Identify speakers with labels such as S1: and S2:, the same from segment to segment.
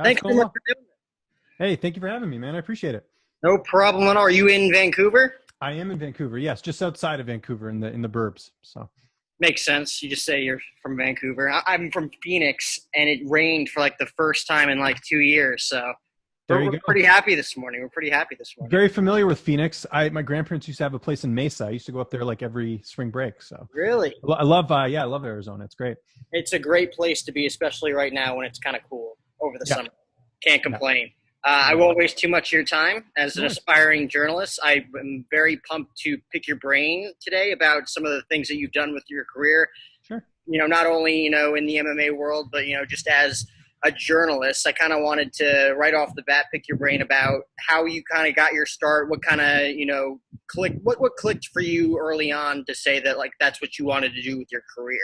S1: How's it
S2: Thanks so
S1: going?
S2: much
S1: Well,
S2: for doing
S1: hey, thank you for having me, man. I appreciate it.
S2: it. No problem at all. Are you in Vancouver?
S1: I am in Vancouver. Yes, just outside of Vancouver in the burbs. So
S2: Makes sense. You just say you're from Vancouver. I'm from Phoenix, and it rained for like the first time in like 2 years. So
S1: there
S2: we're,
S1: you
S2: we're
S1: go.
S2: pretty happy this morning. We're pretty happy this morning.
S1: Very familiar with Phoenix. My grandparents used to have a place in Mesa. I used to go up there like every spring break. So
S2: Really?
S1: I love, yeah, I love Arizona. It's great.
S2: It's a great place to be, especially right now when it's kind of cool over the
S1: Yeah,
S2: summer. Can't
S1: yeah.
S2: complain. I
S1: No,
S2: won't waste too much of your time. As
S1: no
S2: an
S1: worries.
S2: aspiring journalist, I'm very pumped to pick your brain today about some of the things that you've done with your career.
S1: Sure.
S2: Not only, in the MMA world, but, just as a journalist, I kind of wanted to right off the bat pick your brain about how you kind of got your start, what kind of, clicked, what clicked for you early on to say that like that's what you wanted to do with your career.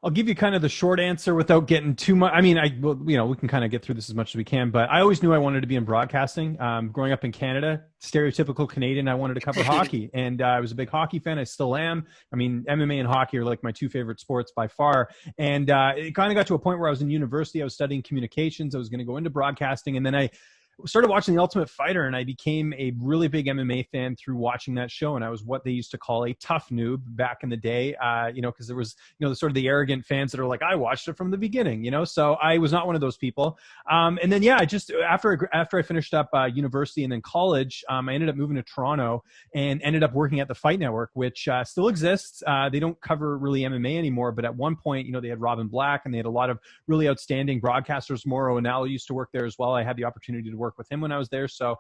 S1: I'll give you kind of the short answer without getting too much. I mean, well, we can kind of get through this as much as we can, but I always knew I wanted to be in broadcasting. Growing up in Canada, stereotypical Canadian, I wanted to cover hockey, and I was a big hockey fan. I still am. I mean, MMA and hockey are like my two favorite sports by far. And it kind of got to a point where I was in university. I was studying communications. I was going to go into broadcasting, and then I started watching The Ultimate Fighter, and I became a really big MMA fan through watching that show. And I was what they used to call a tough noob back in the day, because there was, the sort of the arrogant fans that are like, I watched it from the beginning, so I was not one of those people. And then, yeah, I just, after I finished up university and then college, I ended up moving to Toronto and ended up working at the Fight Network, which still exists. They don't cover really MMA anymore, but at one point, they had Robin Black, and they had a lot of really outstanding broadcasters. Mauro Anello used to work there as well. I had the opportunity to work with him when I was there. So,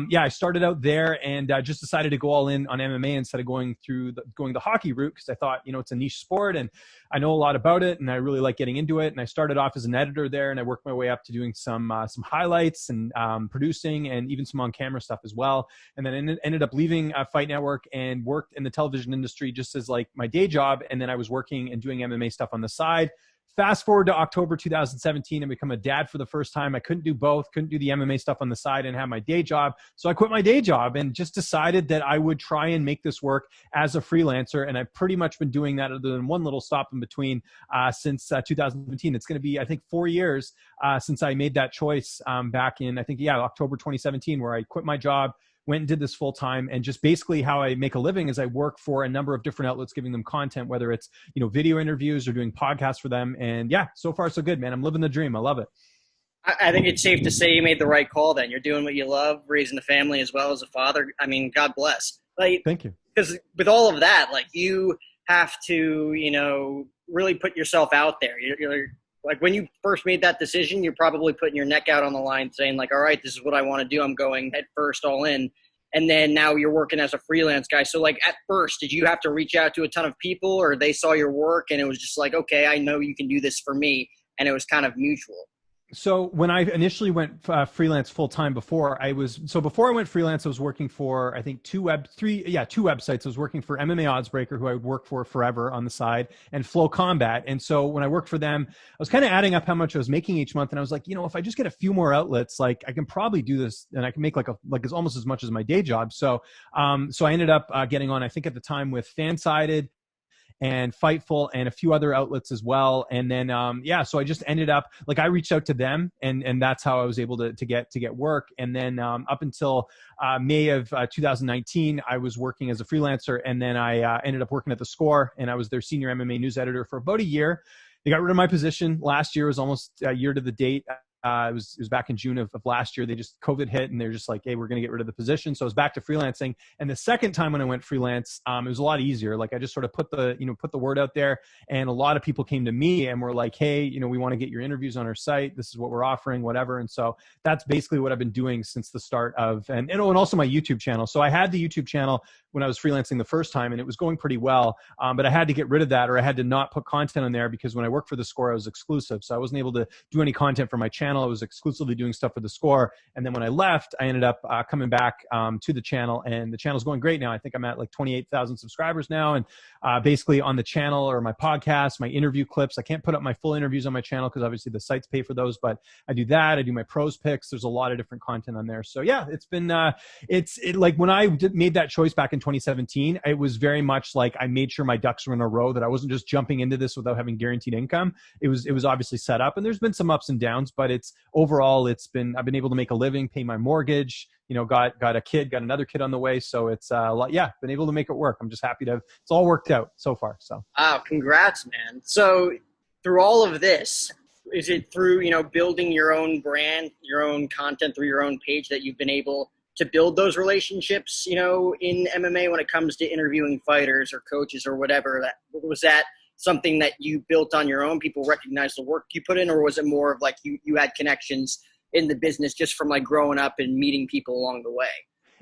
S1: yeah, I started out there and just decided to go all in on MMA instead of going the hockey route, because I thought, it's a niche sport and I know a lot about it and I really like getting into it. And I started off as an editor there, and I worked my way up to doing some highlights and producing and even some on-camera stuff as well. And then ended up leaving Fight Network and worked in the television industry just as like my day job. And then I was working and doing MMA stuff on the side. Fast forward to October 2017 and become a dad for the first time. I couldn't do both, couldn't do the MMA stuff on the side and have my day job. So I quit my day job and just decided that I would try and make this work as a freelancer. And I've pretty much been doing that other than one little stop in between since 2017. It's going to be, I think, 4 years since I made that choice back in, I think, October 2017, where I quit my job, went and did this full time. And just basically how I make a living is I work for a number of different outlets, giving them content, whether it's, video interviews or doing podcasts for them. And yeah, so far so good, man. I'm living the dream. I love it.
S2: I think it's safe to say you made the right call then. You're doing what you love, raising a family as well as a father. I mean, God bless. Like,
S1: Thank you.
S2: because with all of that, like you have to, really put yourself out there. You're like when you first made that decision, you're probably putting your neck out on the line saying like, all right, this is what I want to do. I'm going head first all in. And then now you're working as a freelance guy. So like at first, did you have to reach out to a ton of people, or they saw your work and it was just like, okay, I know you can do this for me. And it was kind of mutual.
S1: So when I initially went freelance full time before I went freelance, I was working for, I think two websites. I was working for MMA Oddsbreaker, who I would work for forever on the side, and Flow Combat. And so when I worked for them, I was kind of adding up how much I was making each month. And I was like, if I just get a few more outlets, like I can probably do this and I can make like it's almost as much as my day job. So, so I ended up getting on, I think at the time, with Fansided and Fightful and a few other outlets as well. And then, so I just ended up, like, I reached out to them and that's how I was able to get work. And then up until May of 2019, I was working as a freelancer. And then I ended up working at The Score, and I was their senior MMA news editor for about a year. They got rid of my position. Last year was almost a year to the date. It was back in June of last year. They just, COVID hit and they're just like, hey, we're going to get rid of the position. So I was back to freelancing. And the second time when I went freelance, it was a lot easier. Like I just sort of put the word out there, and a lot of people came to me and were like, hey, we want to get your interviews on our site. This is what we're offering, whatever. And so that's basically what I've been doing since the start of, and also my YouTube channel. So I had the YouTube channel when I was freelancing the first time, and it was going pretty well. But I had to get rid of that, or I had to not put content on there, because when I worked for The Score, I was exclusive. So I wasn't able to do any content for my channel. I was exclusively doing stuff for The Score. And then when I left, I ended up coming back to the channel, and the channel's going great now. I think I'm at like 28,000 subscribers now. And basically on the channel, or my podcast, my interview clips, I can't put up my full interviews on my channel because obviously the sites pay for those, but I do that. I do my pros picks. There's a lot of different content on there. So yeah, it's been, like when I made that choice back in 2017, it was very much like I made sure my ducks were in a row, that I wasn't just jumping into this without having guaranteed income. It was obviously set up, and there's been some ups and downs, but overall, I've been able to make a living, pay my mortgage, got another kid on the way. So it's a lot. Yeah. Been able to make it work. I'm just happy it's all worked out so far. So.
S2: Wow. Congrats, man. So through all of this, is it through, building your own brand, your own content through your own page that you've been able to build those relationships, in MMA when it comes to interviewing fighters or coaches or whatever? Was that something that you built on your own? People recognize the work you put in, or was it more of like you had connections in the business just from like growing up and meeting people along the way?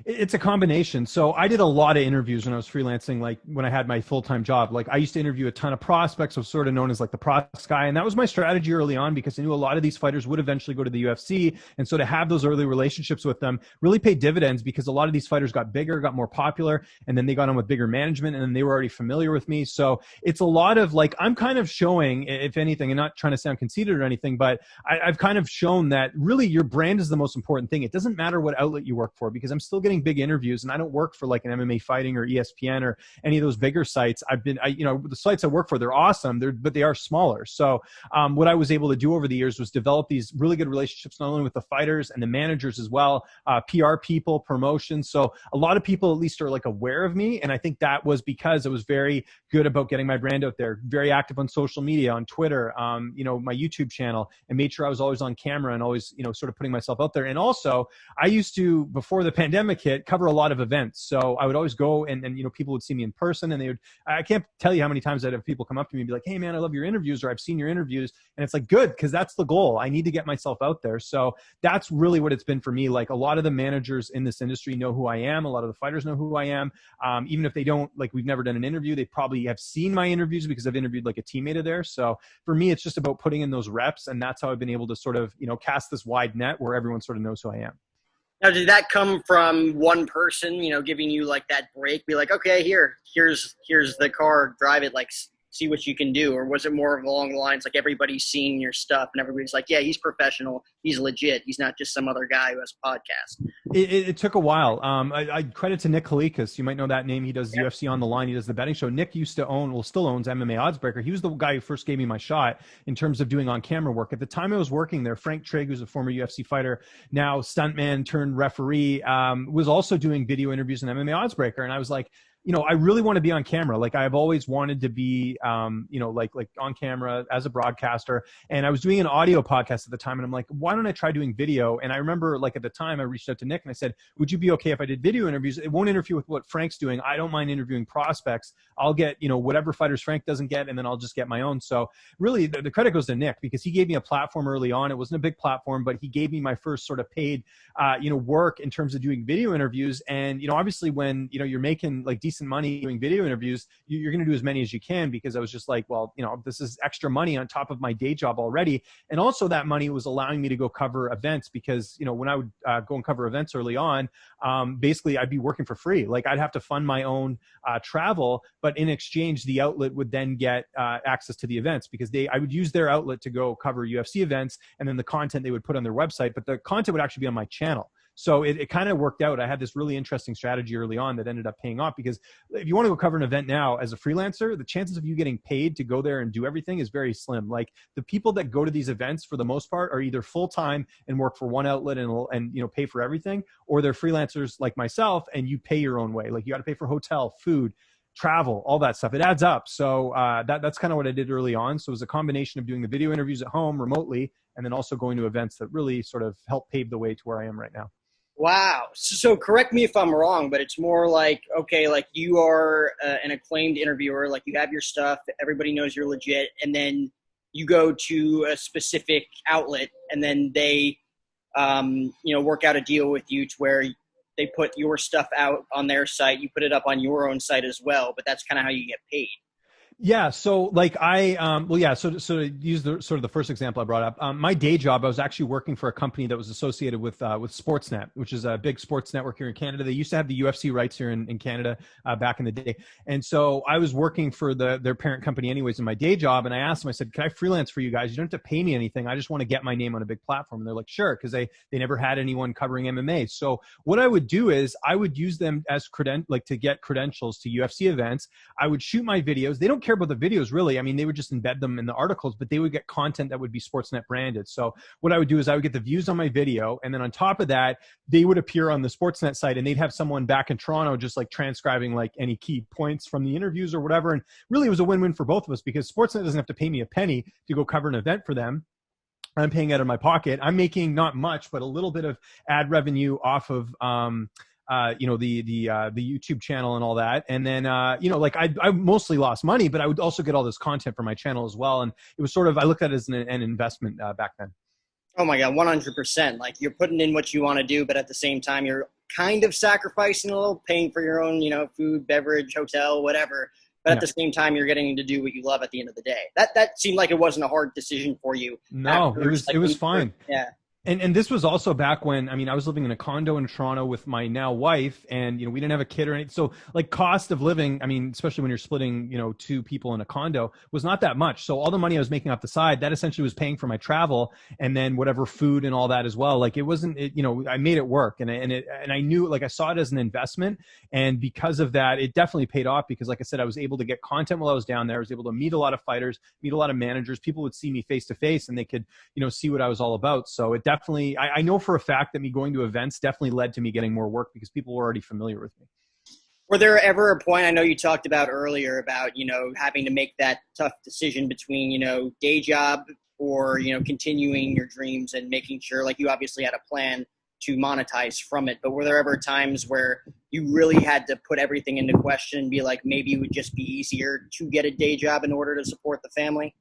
S1: It's a combination. So I did a lot of interviews when I was freelancing, like when I had my full-time job. Like I used to interview a ton of prospects. I was sort of known as like the prospects guy. And that was my strategy early on because I knew a lot of these fighters would eventually go to the UFC. And so to have those early relationships with them really paid dividends because a lot of these fighters got bigger, got more popular, and then they got on with bigger management and then they were already familiar with me. So it's a lot of like, I'm kind of showing, if anything, and not trying to sound conceited or anything, but I've kind of shown that really your brand is the most important thing. It doesn't matter what outlet you work for because I'm still getting big interviews and I don't work for like an MMA Fighting or ESPN or any of those bigger sites. The sites I work for, they're awesome, but they are smaller. So what I was able to do over the years was develop these really good relationships, not only with the fighters and the managers as well, PR people, promotions. So a lot of people at least are like aware of me. And I think that was because I was very good about getting my brand out there, very active on social media, on Twitter, my YouTube channel, and made sure I was always on camera and always, sort of putting myself out there. And also I used to, before the pandemic hit, cover a lot of events. So I would always go and people would see me in person and I can't tell you how many times I'd have people come up to me and be like, hey man, I love your interviews, or I've seen your interviews. And it's like, good, because that's the goal. I need to get myself out there. So that's really what it's been for me. Like a lot of the managers in this industry know who I am. A lot of the fighters know who I am. Even if they don't, like we've never done an interview, they probably have seen my interviews because I've interviewed like a teammate of theirs. So for me, it's just about putting in those reps. And that's how I've been able to sort of, cast this wide net where everyone sort of knows who I am.
S2: Now, did that come from one person, giving you like that break, be like, okay, here's the car, drive it, like see what you can do? Or was it more along the lines like everybody's seeing your stuff and everybody's like, yeah, he's professional, he's legit, he's not just some other guy who has a podcast?
S1: It took a while. I credit to Nick Kalikas. You might know that name. He does UFC On the Line. He does the betting show. Nick used to still owns MMA Oddsbreaker. He was the guy who first gave me my shot in terms of doing on-camera work. At the time I was working there, Frank Trigg, who's a former UFC fighter, now stuntman turned referee, was also doing video interviews on MMA Oddsbreaker. And I was like, I really want to be on camera. Like I've always wanted to be, like on camera as a broadcaster. And I was doing an audio podcast at the time and I'm like, why don't I try doing video? And I remember like at the time I reached out to Nick and I said, would you be okay if I did video interviews? It won't interfere with what Frank's doing. I don't mind interviewing prospects. I'll get, whatever fighters Frank doesn't get, and then I'll just get my own. So really the credit goes to Nick because he gave me a platform early on. It wasn't a big platform, but he gave me my first sort of paid, work in terms of doing video interviews. And, obviously when, you're making like decent money doing video interviews, you're going to do as many as you can, because I was just like, well, this is extra money on top of my day job already. And also that money was allowing me to go cover events because, when I would go and cover events early on, basically I'd be working for free. Like I'd have to fund my own travel, but in exchange, the outlet would then get access to the events because I would use their outlet to go cover UFC events, and then the content they would put on their website, but the content would actually be on my channel. So it kind of worked out. I had this really interesting strategy early on that ended up paying off, because if you want to go cover an event now as a freelancer, the chances of you getting paid to go there and do everything is very slim. Like the people that go to these events for the most part are either full-time and work for one outlet and pay for everything, or they're freelancers like myself and you pay your own way. Like you got to pay for hotel, food, travel, all that stuff. It adds up. So that's kind of what I did early on. So it was a combination of doing the video interviews at home remotely and then also going to events that really sort of helped pave the way to where I am right now.
S2: Wow. So correct me if I'm wrong, but it's more like, okay, like you are an acclaimed interviewer, like you have your stuff, everybody knows you're legit, and then you go to a specific outlet and then they, work out a deal with you to where they put your stuff out on their site, you put it up on your own site as well, but that's kind of how you get paid.
S1: Yeah. So like so to use the first example I brought up, my day job, I was actually working for a company that was associated with Sportsnet, which is a big sports network here in Canada. They used to have the UFC rights here in Canada back in the day. And so I was working for their parent company anyways in my day job. And I asked them, I said, can I freelance for you guys? You don't have to pay me anything. I just want to get my name on a big platform. And they're like, sure. Cause they never had anyone covering MMA. So what I would do is I would use them as to get credentials to UFC events. I would shoot my videos. They don't care care about the videos really. I mean, they would just embed them in the articles, but they would get content that would be Sportsnet branded. So what I would do is I would get the views on my video, and then on top of that, they would appear on the Sportsnet site, and they'd have someone back in Toronto just like transcribing like any key points from the interviews or whatever. And really, it was a win-win for both of us because Sportsnet doesn't have to pay me a penny to go cover an event for them. I'm paying out of my pocket. I'm making not much, but a little bit of ad revenue off of, you know, the YouTube channel and all that. And then, you know, like I mostly lost money, but I would also get all this content for my channel as well. And it was sort of, I looked at it as an investment back then.
S2: Oh my God, 100%. Like you're putting in what you want to do, but at the same time, you're kind of sacrificing a little, paying for your own, you know, food, beverage, hotel, whatever. But at the same time, you're getting to do what you love at the end of the day. That seemed like it wasn't a hard decision for you.
S1: No, it was fine.
S2: Yeah.
S1: And this was also back when, I mean, I was living in a condo in Toronto with my now wife, and, you know, we didn't have a kid or anything. So like cost of living, I mean, especially when you're splitting, you know, two people in a condo, was not that much. So all the money I was making off the side, that essentially was paying for my travel and then whatever food and all that as well. Like it wasn't, you know, I made it work, and I knew, like I saw it as an investment. And because of that, it definitely paid off because like I said, I was able to get content while I was down there. I was able to meet a lot of fighters, meet a lot of managers. People would see me face to face and they could, you know, see what I was all about. So it definitely, I know for a fact that me going to events definitely led to me getting more work because people were already familiar with me.
S2: Were there ever a point, I know you talked about earlier about, you know, having to make that tough decision between, you know, day job or, you know, continuing your dreams and making sure, like you obviously had a plan to monetize from it, but were there ever times where you really had to put everything into question and be like, maybe it would just be easier to get a day job in order to support the family?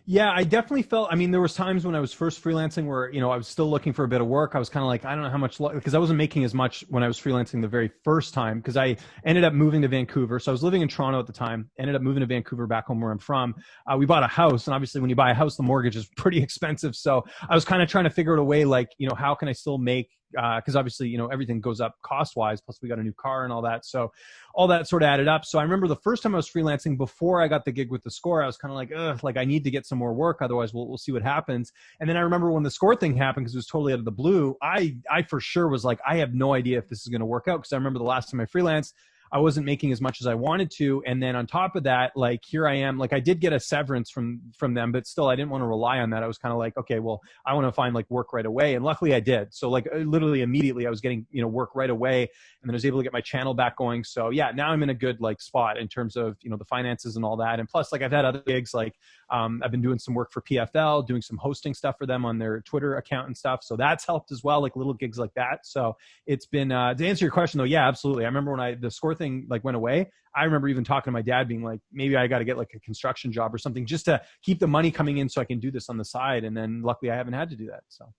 S1: Yeah, I definitely felt, I mean, there was times when I was first freelancing where, you know, I was still looking for a bit of work. I was kind of like, I don't know how much, because I wasn't making as much when I was freelancing the very first time, because I ended up moving to Vancouver. So I was living in Toronto at the time, ended up moving to Vancouver back home where I'm from. We bought a house, and obviously when you buy a house, the mortgage is pretty expensive. So I was kind of trying to figure out a way, like, you know, how can I still make, because obviously, you know, everything goes up cost-wise, plus we got a new car and all that. So all that sort of added up. So I remember the first time I was freelancing before I got the gig with the Score, I was kind of like, ugh, like I need to get some more work. Otherwise we'll see what happens. And then I remember when the Score thing happened, because it was totally out of the blue, I for sure was like, I have no idea if this is going to work out. Because I remember the last time I freelanced, I wasn't making as much as I wanted to. And then on top of that, like here I am, like I did get a severance from them, but still I didn't want to rely on that. I was kind of like, okay, well, I want to find like work right away. And luckily I did. So like literally immediately I was getting, you know, work right away, and then I was able to get my channel back going. So yeah, now I'm in a good like spot in terms of, you know, the finances and all that. And plus like I've had other gigs, like I've been doing some work for PFL, doing some hosting stuff for them on their Twitter account and stuff. So that's helped as well, like little gigs like that. So it's been, to answer your question though, yeah, absolutely. I remember when the Score thing like went away, I remember even talking to my dad being like, maybe I got to get like a construction job or something just to keep the money coming in so I can do this on the side. And then luckily I haven't had to do that. So.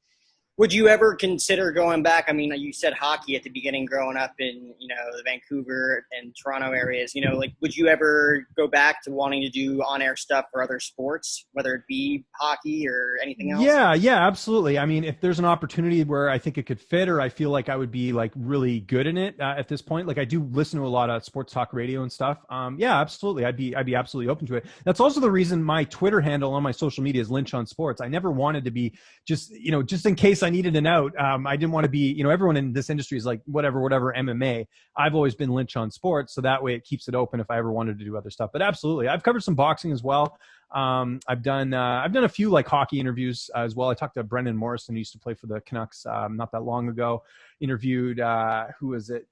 S2: Would you ever consider going back? I mean, you said hockey at the beginning, growing up in, you know, the Vancouver and Toronto areas, you know, like, would you ever go back to wanting to do on-air stuff for other sports, whether it be hockey or anything else?
S1: Yeah, absolutely. I mean, if there's an opportunity where I think it could fit, or I feel like I would be like really good in it at this point, like I do listen to a lot of sports talk radio and stuff. Yeah, absolutely. I'd be absolutely open to it. That's also the reason my Twitter handle on my social media is Lynch on Sports. I never wanted to be just, you know, just in case I needed an out. I didn't want to be, you know, everyone in this industry is like, whatever MMA. I've always been Lynch on Sports. So that way it keeps it open if I ever wanted to do other stuff. But absolutely. I've covered some boxing as well. I've done a few like hockey interviews as well. I talked to Brendan Morrison, who used to play for the Canucks not that long ago. Interviewed, who is it?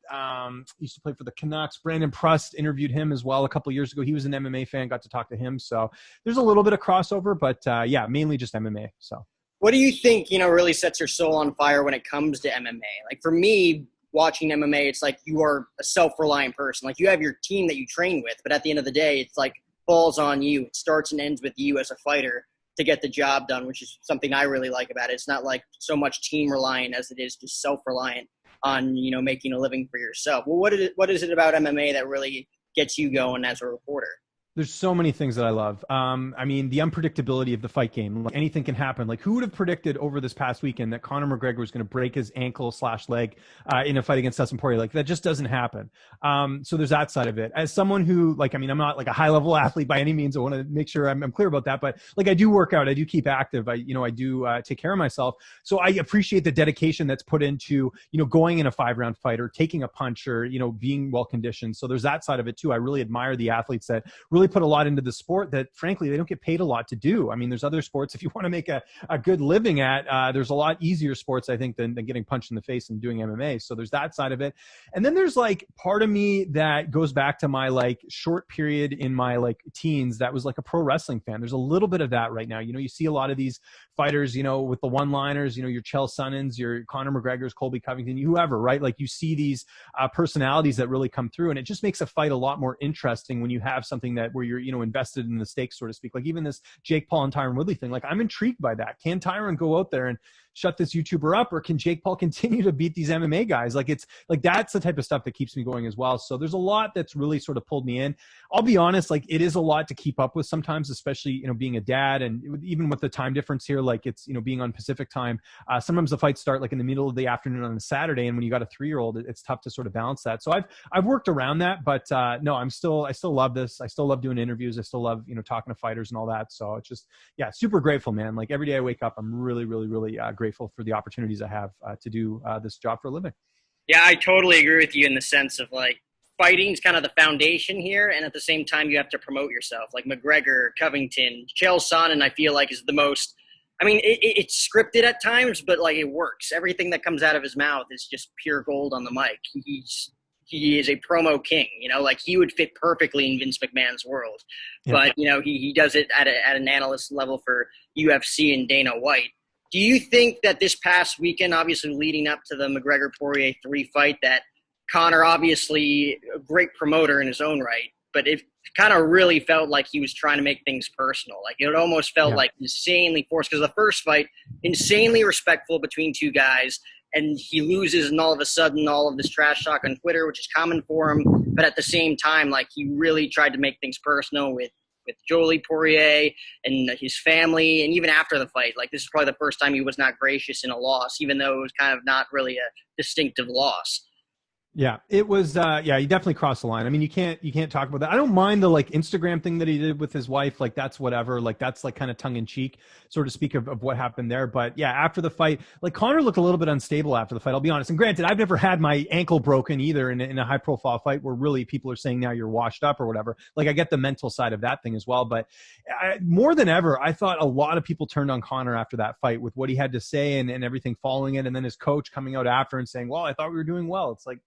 S1: Used to play for the Canucks. Brandon Prust, interviewed him as well a couple of years ago. He was an MMA fan, got to talk to him. So there's a little bit of crossover, but yeah, mainly just MMA. So.
S2: What do you think, you know, really sets your soul on fire when it comes to MMA? Like for me, watching MMA, it's like you are a self-reliant person. Like you have your team that you train with, but at the end of the day, it's like falls on you. It starts and ends with you as a fighter to get the job done, which is something I really like about it. It's not like so much team reliant as it is just self-reliant on, you know, making a living for yourself. Well, what is it about MMA that really gets you going as a reporter?
S1: There's so many things that I love. I mean, the unpredictability of the fight game. Like anything can happen. Like who would have predicted over this past weekend that Conor McGregor was going to break his ankle/leg in a fight against Dustin Poirier? Like that just doesn't happen. So there's that side of it. As someone who, like, I mean, I'm not like a high level athlete by any means. I want to make sure I'm clear about that. But like I do work out. I do keep active. I do take care of myself. So I appreciate the dedication that's put into, you know, going in a 5-round fight or taking a punch or, you know, being well conditioned. So there's that side of it too. I really admire the athletes that really put a lot into the sport that frankly, they don't get paid a lot to do. I mean, there's other sports, if you want to make a good living at, there's a lot easier sports, I think, than getting punched in the face and doing MMA. So there's that side of it. And then there's like part of me that goes back to my like short period in my like teens that was like a pro wrestling fan. There's a little bit of that right now. You know, you see a lot of these fighters, you know, with the one-liners, you know, your Chael Sonnens, your Conor McGregors, Colby Covington, whoever, right? Like you see these personalities that really come through, and it just makes a fight a lot more interesting when you have something that where you're, you know, invested in the stakes, so to speak. Like even this Jake Paul and Tyron Woodley thing, like I'm intrigued by that. Can Tyron go out there and shut this YouTuber up, or can Jake Paul continue to beat these MMA guys? Like it's like that's the type of stuff that keeps me going as well. So there's a lot that's really sort of pulled me in. I'll be honest, like it is a lot to keep up with sometimes, especially, you know, being a dad, and even with the time difference here, like it's, you know, being on Pacific time, sometimes the fights start like in the middle of the afternoon on a Saturday, and when you got a 3-year-old, it's tough to sort of balance that. So I've worked around that, but no, I still love this. I still love doing interviews. I still love, you know, talking to fighters and all that. So it's just, yeah, super grateful, man. Like every day I wake up, I'm really, really, really grateful for the opportunities I have to do this job for a living. Yeah,
S2: I totally agree with you in the sense of like fighting's kind of the foundation here, and at the same time you have to promote yourself. Like McGregor, Covington, Chael Sonnen, I feel like is the most. I mean, it's scripted at times, but like it works. Everything that comes out of his mouth is just pure gold on the mic. He is a promo king, you know, like he would fit perfectly in Vince McMahon's world. Yeah. But, you know, he does it at an analyst level for UFC and Dana White. Do you think that this past weekend, obviously leading up to the McGregor-Poirier 3 fight, that Conor, obviously a great promoter in his own right, but it kind of really felt like he was trying to make things personal. Like it almost felt like insanely forced, because the first fight, insanely respectful between two guys, and he loses, and all of a sudden all of this trash talk on Twitter, which is common for him. But at the same time, like he really tried to make things personal with Jolie Poirier and his family. And even after the fight, like this is probably the first time he was not gracious in a loss, even though it was kind of not really a distinctive loss.
S1: Yeah, it was, yeah, he definitely crossed the line. I mean, you can't talk about that. I don't mind the like Instagram thing that he did with his wife. Like that's whatever, like that's like kind of tongue in cheek, so to speak, of what happened there. But yeah, after the fight, like Conor looked a little bit unstable after the fight, I'll be honest. And granted, I've never had my ankle broken either in a high profile fight where really people are saying now you're washed up or whatever. Like I get the mental side of that thing as well. But more than ever, I thought a lot of people turned on Conor after that fight with what he had to say and everything following it. And then his coach coming out after and saying, well, I thought we were doing well. It's like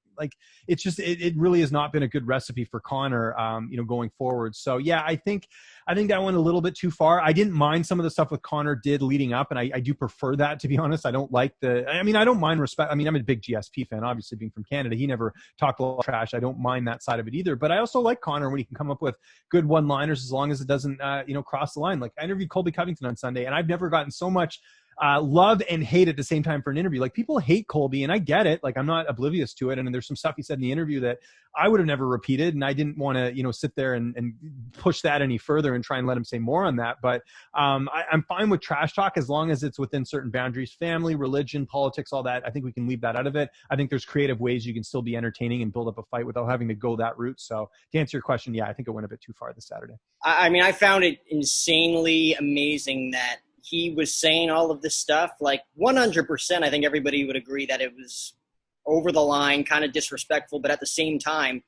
S1: it's just it really has not been a good recipe for Conor, you know, going forward. So yeah, I think that went a little bit too far. I didn't mind some of the stuff with Conor did leading up, and I do prefer that, to be honest. I don't like I don't mind respect. I mean, I'm a big GSP fan, obviously being from Canada. He never talked a lot of trash. I don't mind that side of it either. But I also like Conor when he can come up with good one-liners as long as it doesn't, you know, cross the line. Like I interviewed Colby Covington on Sunday, and I've never gotten so much love and hate at the same time for an interview. Like people hate Colby, and I get it. Like I'm not oblivious to it. And there's some stuff he said in the interview that I would have never repeated, and I didn't want to, you know, sit there and push that any further and try and let him say more on that. But I'm fine with trash talk as long as it's within certain boundaries, family, religion, politics, all that. I think we can leave that out of it. I think there's creative ways you can still be entertaining and build up a fight without having to go that route. So to answer your question, yeah, I think it went a bit too far this Saturday.
S2: I mean, I found it insanely amazing that he was saying all of this stuff. Like 100%, I think everybody would agree that it was over the line, kind of disrespectful. But at the same time,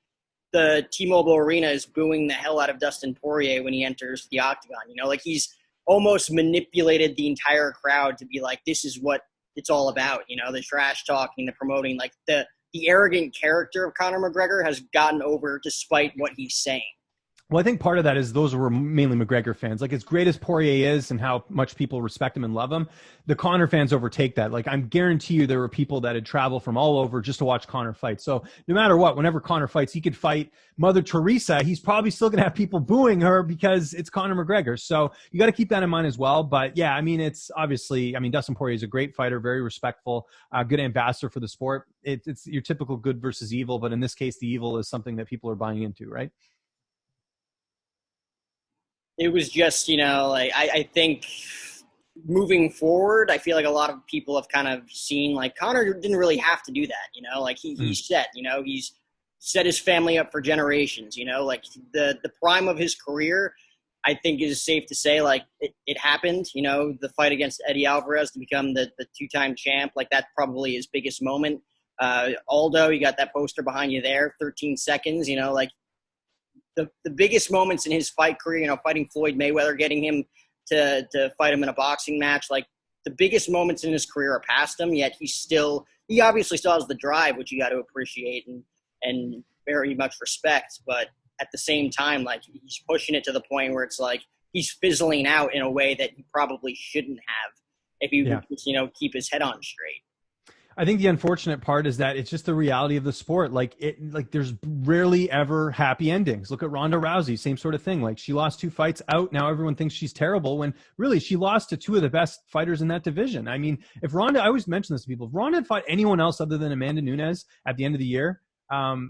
S2: the T-Mobile Arena is booing the hell out of Dustin Poirier when he enters the octagon. You know, like he's almost manipulated the entire crowd to be like, this is what it's all about. You know, the trash talking, the promoting, like the arrogant character of Conor McGregor has gotten over despite what he's saying.
S1: Well, I think part of that is those were mainly McGregor fans. Like as great as Poirier is and how much people respect him and love him, the Conor fans overtake that. Like I'm guarantee you there were people that had traveled from all over just to watch Conor fight. So no matter what, whenever Conor fights, he could fight Mother Teresa. He's probably still going to have people booing her because it's Conor McGregor. So you got to keep that in mind as well. But yeah, I mean, it's obviously, I mean, Dustin Poirier is a great fighter, very respectful, good ambassador for the sport. It's your typical good versus evil. But in this case, the evil is something that people are buying into, right?
S2: It was just, you know, like I think moving forward, I feel like a lot of people have kind of seen like Conor didn't really have to do that, you know, like he's set, you know, he's set his family up for generations, you know, like the prime of his career, I think is safe to say, like it happened, you know, the fight against Eddie Alvarez to become the two-time champ, like that's probably his biggest moment. Aldo, you got that poster behind you there, 13 seconds, you know, like the biggest moments in his fight career, you know, fighting Floyd Mayweather, getting him to fight him in a boxing match, like the biggest moments in his career are past him, yet he obviously still has the drive, which you got to appreciate and very much respect. But at the same time, like, he's pushing it to the point where it's like he's fizzling out in a way that he probably shouldn't have if he would just, you know, keep his head on straight.
S1: I think the unfortunate part is that it's just the reality of the sport. Like there's rarely ever happy endings. Look at Ronda Rousey, same sort of thing. Like, she lost 2 fights out. Now everyone thinks she's terrible when really she lost to 2 of the best fighters in that division. I mean, if Ronda, I always mention this to people, if Ronda had fought anyone else other than Amanda Nunes at the end of the year,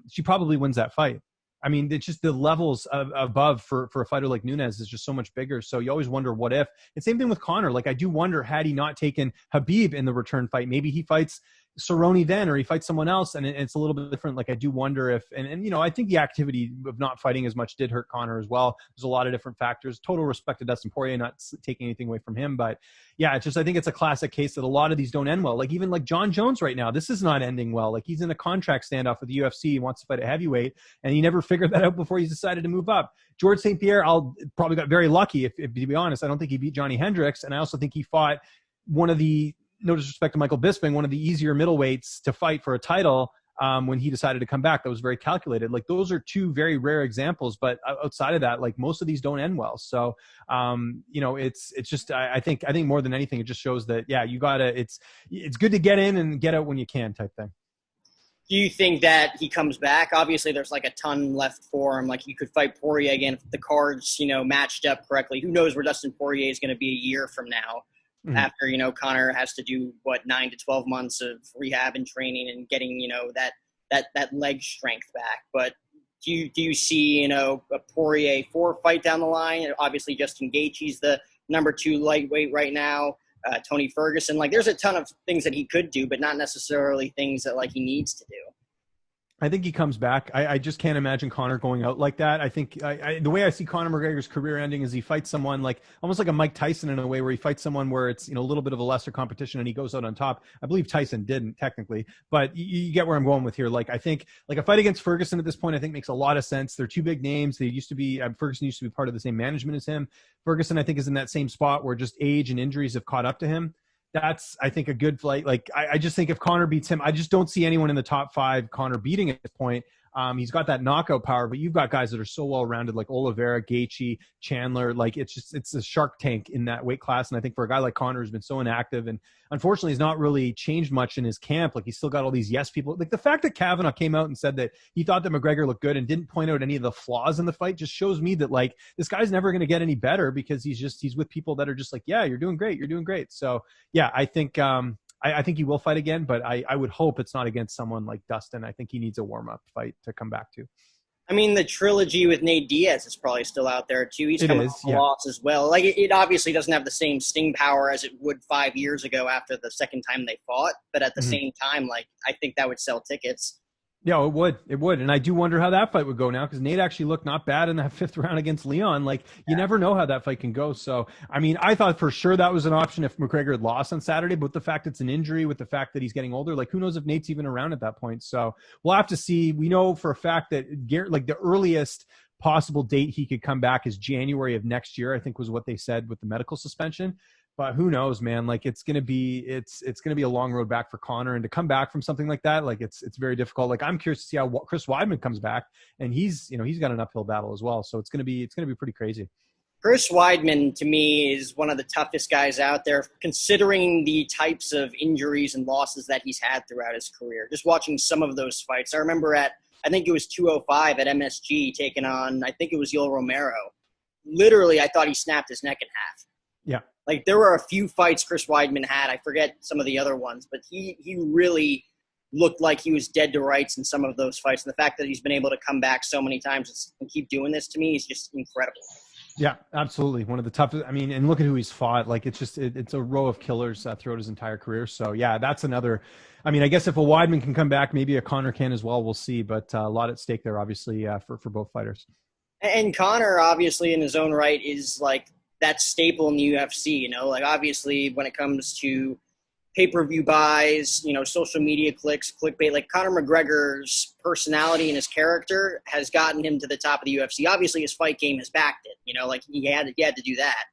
S1: she probably wins that fight. I mean, it's just the levels above for a fighter like Nunes is just so much bigger. So you always wonder what if. And same thing with Conor. Like, I do wonder, had he not taken Khabib in the return fight, maybe he fights Cerrone then, or he fights someone else, and it's a little bit different. Like, I do wonder if, and you know, I think the activity of not fighting as much did hurt Conor as well. There's a lot of different factors. Total respect to Dustin Poirier, not taking anything away from him, but yeah, it's just, I think it's a classic case that a lot of these don't end well. Like, even like John Jones right now, this is not ending well. Like, he's in a contract standoff with the UFC. He wants to fight at heavyweight, and he never figured that out before he's decided to move up. George St. Pierre, probably got very lucky. If to be honest, I don't think he beat Johnny Hendricks, and I also think he fought one of the, no disrespect to Michael Bisping, one of the easier middleweights to fight for a title when he decided to come back. That was very calculated. Like, those are 2 very rare examples, but outside of that, like, most of these don't end well. So, you know, it's just, I think more than anything, it just shows that, yeah, you gotta, it's good to get in and get out when you can type thing.
S2: Do you think that he comes back? Obviously, there's like a ton left for him. Like, you could fight Poirier again if the cards, you know, matched up correctly. Who knows where Dustin Poirier is going to be a year from now? After, you know, Conor has to do 9 to 12 months of rehab and training and getting, you know, that leg strength back. But do you see, you know, a Poirier 4 fight down the line? Obviously, Justin Gaethje's the number 2 lightweight right now. Tony Ferguson, like, there's a ton of things that he could do, but not necessarily things that, like, he needs to do.
S1: I think he comes back. I just can't imagine Conor going out like that. I think the way I see Conor McGregor's career ending is he fights someone like almost like a Mike Tyson in a way, where he fights someone where it's, you know, a little bit of a lesser competition and he goes out on top. I believe Tyson didn't technically, but you get where I'm going with here. Like, I think like a fight against Ferguson at this point, I think makes a lot of sense. They're 2 big names. They used to be, Ferguson used to be part of the same management as him. Ferguson, I think, is in that same spot where just age and injuries have caught up to him. That's, I think, a good fight. Like, I just think if Conor beats him, I just don't see anyone in the top 5 Conor beating at this point. He's got that knockout power, but you've got guys that are so well-rounded, like Oliveira, Gaethje, Chandler. Like, it's a shark tank in that weight class. And I think for a guy like Conor, who's been so inactive and unfortunately he's not really changed much in his camp, like, he's still got all these yes people. Like, the fact that Kavanaugh came out and said that he thought that McGregor looked good and didn't point out any of the flaws in the fight just shows me that, like, this guy's never going to get any better, because he's with people that are just like, yeah, you're doing great. You're doing great. So yeah, I think, I think he will fight again, but I would hope it's not against someone like Dustin. I think he needs a warm-up fight to come back to.
S2: I mean, the trilogy with Nate Diaz is probably still out there, too. He's coming off a loss as well. Like, it obviously doesn't have the same sting power as it would 5 years ago after the second time they fought. But at the same time, like, I think that would sell tickets.
S1: Yeah, it would. It would. And I do wonder how that fight would go now, because Nate actually looked not bad in that 5th round against Leon. Like, you never know how that fight can go. So, I mean, I thought for sure that was an option if McGregor had lost on Saturday, but with the fact it's an injury, with the fact that he's getting older, like, who knows if Nate's even around at that point. So we'll have to see. We know for a fact that like the earliest possible date he could come back is January of next year, I think was what they said with the medical suspension. But who knows, man? Like, it's gonna be a long road back for Conor, and to come back from something like that, like, it's very difficult. Like, I'm curious to see how Chris Weidman comes back, and he's got an uphill battle as well. So it's gonna be pretty crazy.
S2: Chris Weidman, to me, is one of the toughest guys out there, considering the types of injuries and losses that he's had throughout his career. Just watching some of those fights, I remember I think it was 205 at MSG, taking on, I think it was Yoel Romero. Literally, I thought he snapped his neck in half.
S1: Yeah.
S2: Like, there were a few fights Chris Weidman had. I forget some of the other ones, but he really looked like he was dead to rights in some of those fights. And the fact that he's been able to come back so many times and keep doing this, to me, is just incredible.
S1: Yeah, absolutely. One of the toughest. I mean, and look at who he's fought. Like, it's just, it's a row of killers throughout his entire career. So yeah, that's another, I mean, I guess if a Weidman can come back, maybe a Conor can as well. We'll see, but a lot at stake there, obviously, for both fighters.
S2: And Conor, obviously, in his own right, is like that staple in the UFC, you know, like, obviously when it comes to pay-per-view buys, social media clicks, clickbait. Like Conor McGregor's personality and his character has gotten him to the top of the UFC. Obviously, his fight game has backed it. Like he had to do that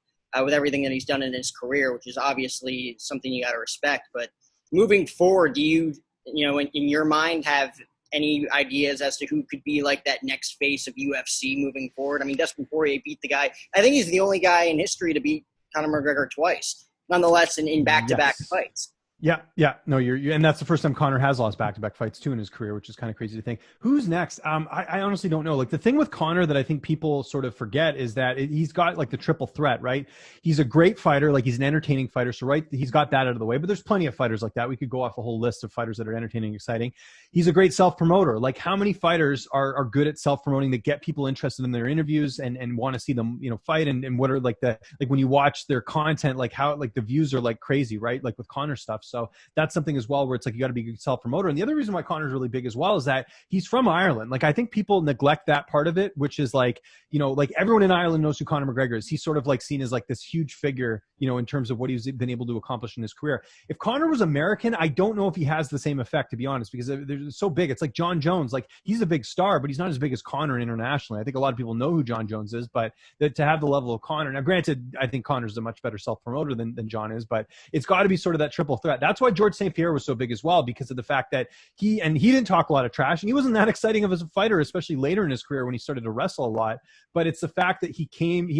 S2: with everything that he's done in his career, which is obviously something you got to respect. But moving forward, do you, in your mind, have any ideas as to who could be like that next face of UFC moving forward? I mean, Dustin Poirier beat the guy. I think he's the only guy in history to beat Conor McGregor twice, nonetheless, in back-to-back fights.
S1: Yeah. No, you're, and that's the first time Conor has lost back-to-back fights too in his career, which is kind of crazy to think. Who's next? I honestly don't know. Like the thing with Conor that I think people sort of forget is that he's got like the triple threat, right? He's a great fighter, like he's an entertaining fighter. So right, he's got that out of the way. But there's plenty of fighters like that. We could go off a whole list of fighters that are entertaining, and exciting. He's a great self-promoter. Like how many fighters are good at self-promoting that get people interested in their interviews and want to see them, fight, and what are like when you watch their content, like how like the views are like crazy, right? Like with Conor stuff. So that's something as well where it's like you got to be a good self-promoter. And the other reason why Conor's really big as well is that he's from Ireland. Like I think people neglect that part of it, which is like, like everyone in Ireland knows who Conor McGregor is. He's sort of like seen as like this huge figure, in terms of what he's been able to accomplish in his career. If Conor was American, I don't know if he has the same effect, to be honest, because they're so big. It's like John Jones. Like he's a big star, but he's not as big as Conor internationally. I think a lot of people know who John Jones is, but to have the level of Conor, now granted, I think Conor's a much better self-promoter than John is, but it's got to be sort of that triple threat. That's why George St. Pierre was so big as well, because of the fact that he didn't talk a lot of trash, and he wasn't that exciting of a fighter, especially later in his career when he started to wrestle a lot. But it's the fact that he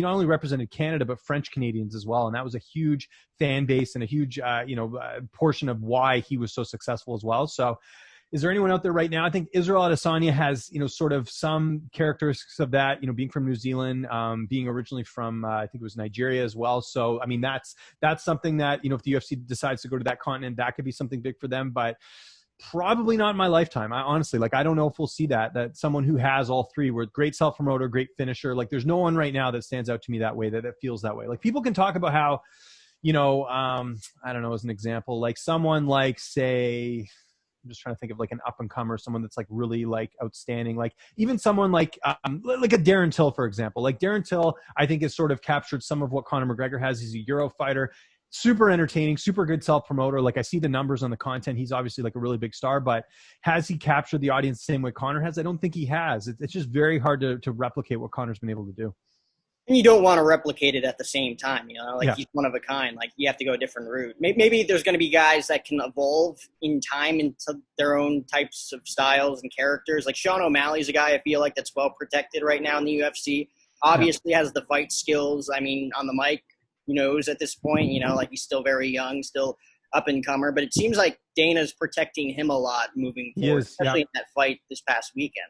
S1: not only represented Canada, but French Canadians as well. And that was a huge fan base and a huge, portion of why he was so successful as well. So is there anyone out there right now? I think Israel Adesanya has, sort of some characteristics of that, being from New Zealand, being originally from, I think it was Nigeria as well. So, I mean, that's something that, if the UFC decides to go to that continent, that could be something big for them, but probably not in my lifetime. I honestly, I don't know if we'll see that someone who has all three, were great self-promoter, great finisher. Like there's no one right now that stands out to me that way, that feels that way. Like people can talk about how, I don't know, as an example, like someone like, say, I'm just trying to think of like an up and comer, someone that's like really like outstanding. Like even someone like a Darren Till, for example. Like Darren Till, I think has sort of captured some of what Conor McGregor has. He's a Euro fighter, super entertaining, super good self-promoter. Like I see the numbers on the content. He's obviously like a really big star, but has he captured the audience the same way Conor has? I don't think he has. It's just very hard to replicate what Conor's been able to do.
S2: And you don't want to replicate it at the same time, He's one of a kind. Like you have to go a different route. Maybe there's going to be guys that can evolve in time into their own types of styles and characters. Like Sean O'Malley's a guy I feel like that's well protected right now in the UFC. Obviously has the fight skills. I mean, on the mic, who knows at this point, like he's still very young, still up and comer. But it seems like Dana's protecting him a lot moving forward, especially in that fight this past weekend.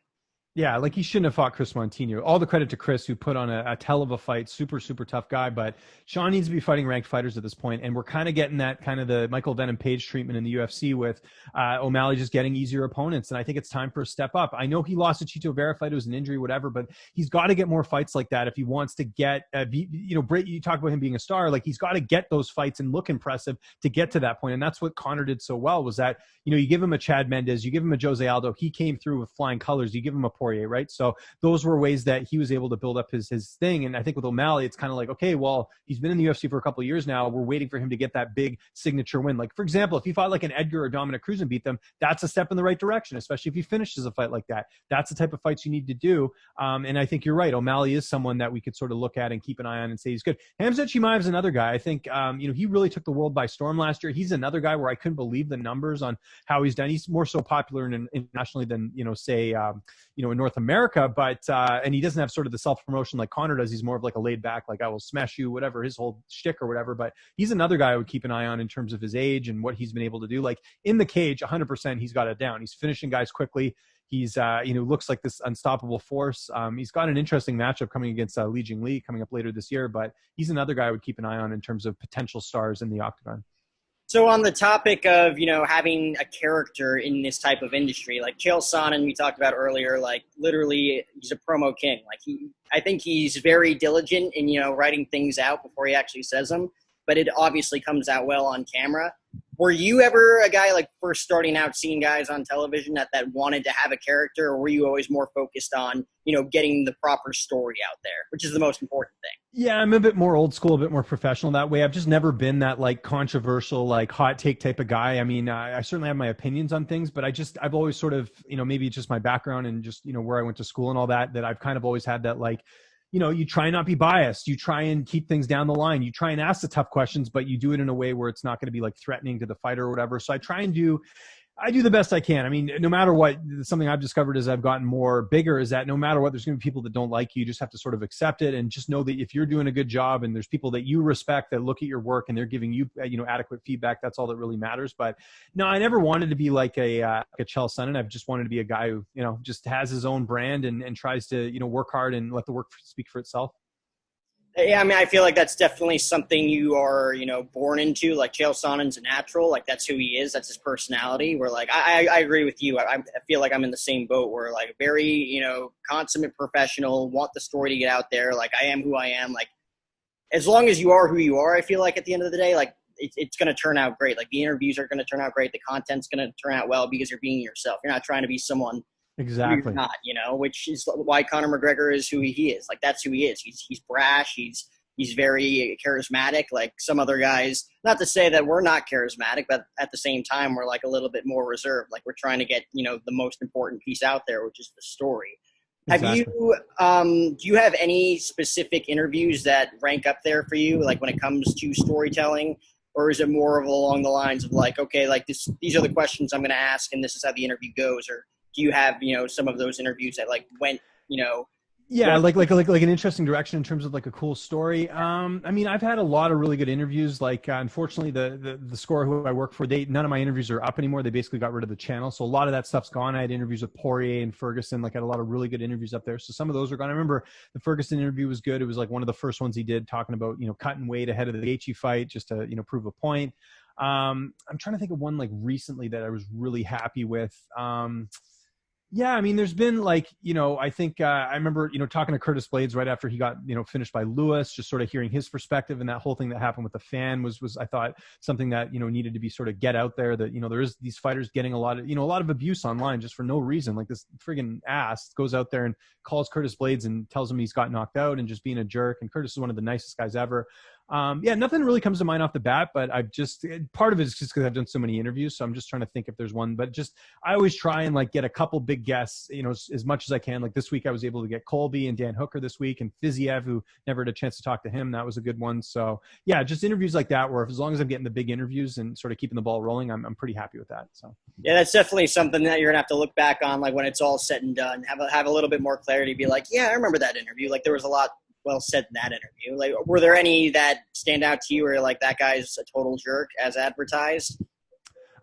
S1: Yeah, like he shouldn't have fought Chris Montino. All the credit to Chris, who put on a hell of a fight. Super, super tough guy. But Sean needs to be fighting ranked fighters at this point. And we're kind of getting that kind of the Michael Venom Page treatment in the UFC with O'Malley just getting easier opponents. And I think it's time for a step up. I know he lost to Chito Vera fight. It was an injury, whatever. But he's got to get more fights like that if he wants to get, Brett, you talk about him being a star. Like he's got to get those fights and look impressive to get to that point. And that's what Conor did so well, was that, you give him a Chad Mendes, you give him a Jose Aldo. He came through with flying colors. You give him a Poirier, right? So those were ways that he was able to build up his thing. And I think with O'Malley, it's kind of like, okay, well, he's been in the UFC for a couple of years now. We're waiting for him to get that big signature win. Like, for example, if he fought like an Edgar or Dominic Cruz and beat them, that's a step in the right direction, especially if he finishes a fight like that. That's the type of fights you need to do. And I think you're right. O'Malley is someone that we could sort of look at and keep an eye on and say he's good. Khamzat Chimaev is another guy. I think, he really took the world by storm last year. He's another guy where I couldn't believe the numbers on how he's done. He's more so popular internationally than, say, in North America, but and he doesn't have sort of the self-promotion like Conor does. He's more of like a laid back, like I will smash you, whatever, his whole shtick or whatever. But he's another guy I would keep an eye on in terms of his age and what he's been able to do. Like in the cage, 100%, he's got it down. He's finishing guys quickly. He's, looks like this unstoppable force. He's got an interesting matchup coming against Li Jingliang coming up later this year, but he's another guy I would keep an eye on in terms of potential stars in the octagon.
S2: So on the topic of, having a character in this type of industry, like Chael Sonnen, we talked about earlier, like literally he's a promo king. Like I think he's very diligent in, writing things out before he actually says them, but it obviously comes out well on camera. Were you ever a guy like first starting out seeing guys on television that wanted to have a character, or were you always more focused on, getting the proper story out there, which is the most important thing?
S1: Yeah, I'm a bit more old school, a bit more professional that way. I've just never been that like controversial, like hot take type of guy. I mean, I certainly have my opinions on things, but I've always sort of, maybe it's just my background and just, where I went to school and all that, that I've kind of always had that like, you try and not be biased. You try and keep things down the line. You try and ask the tough questions, but you do it in a way where it's not going to be like threatening to the fighter or whatever. So I do the best I can. I mean, no matter what, something I've discovered as I've gotten more bigger is that no matter what, there's going to be people that don't like you. You just have to sort of accept it and just know that if you're doing a good job and there's people that you respect that look at your work and they're giving you, adequate feedback, that's all that really matters. But no, I never wanted to be like a Chael Sonnen. I've just wanted to be a guy who, just has his own brand and tries to, work hard and let the work speak for itself.
S2: Yeah, I mean, I feel like that's definitely something you are, born into. Like Chael Sonnen's a natural. Like that's who he is. That's his personality. Where like I agree with you. I feel like I'm in the same boat. Where like very consummate professional. Want the story to get out there. Like I am who I am. Like as long as you are who you are, I feel like at the end of the day, like it's going to turn out great. Like the interviews are going to turn out great. The content's going to turn out well because you're being yourself. You're not trying to be someone.
S1: Exactly.
S2: Not, which is why Conor McGregor is who he is. Like that's who he is. He's brash. He's very charismatic. Like some other guys, not to say that we're not charismatic, but at the same time, we're like a little bit more reserved. Like we're trying to get, the most important piece out there, which is the story. Exactly. Do you have any specific interviews that rank up there for you? Like when it comes to storytelling, or is it more of along the lines of like, okay, like these are the questions I'm going to ask and this is how the interview goes? Or do you have, some of those interviews that like went,
S1: yeah, like an interesting direction in terms of like a cool story. I mean, I've had a lot of really good interviews. Like, unfortunately, the scorer who I work for, none of my interviews are up anymore. They basically got rid of the channel, so a lot of that stuff's gone. I had interviews with Poirier and Ferguson. Like, I had a lot of really good interviews up there. So some of those are gone. I remember the Ferguson interview was good. It was like one of the first ones he did, talking about cutting weight ahead of the Gaethje fight, just to prove a point. I'm trying to think of one like recently that I was really happy with. Yeah, I mean, there's been like, I think I remember, talking to Curtis Blades right after he got, finished by Lewis, just sort of hearing his perspective, and that whole thing that happened with the fan was I thought something that, needed to be sort of get out there, that, there is these fighters getting a lot of abuse online just for no reason. Like this friggin' ass goes out there and calls Curtis Blades and tells him he's got knocked out and just being a jerk. And Curtis is one of the nicest guys ever. Yeah, nothing really comes to mind off the bat, but part of it is just because I've done so many interviews. So I'm just trying to think if there's one, but I always try and like get a couple big guests, as much as I can. Like this week I was able to get Colby and Dan Hooker this week, and Fiziev, who never had a chance to talk to him. That was a good one. So yeah, just interviews like that, where as long as I'm getting the big interviews and sort of keeping the ball rolling, I'm pretty happy with that. So
S2: yeah, that's definitely something that you're gonna have to look back on, like when it's all said and done, have a little bit more clarity, be like, yeah, I remember that interview. Like there was a lot well said in that interview. Like, were there any that stand out to you where like that guy's a total jerk as advertised?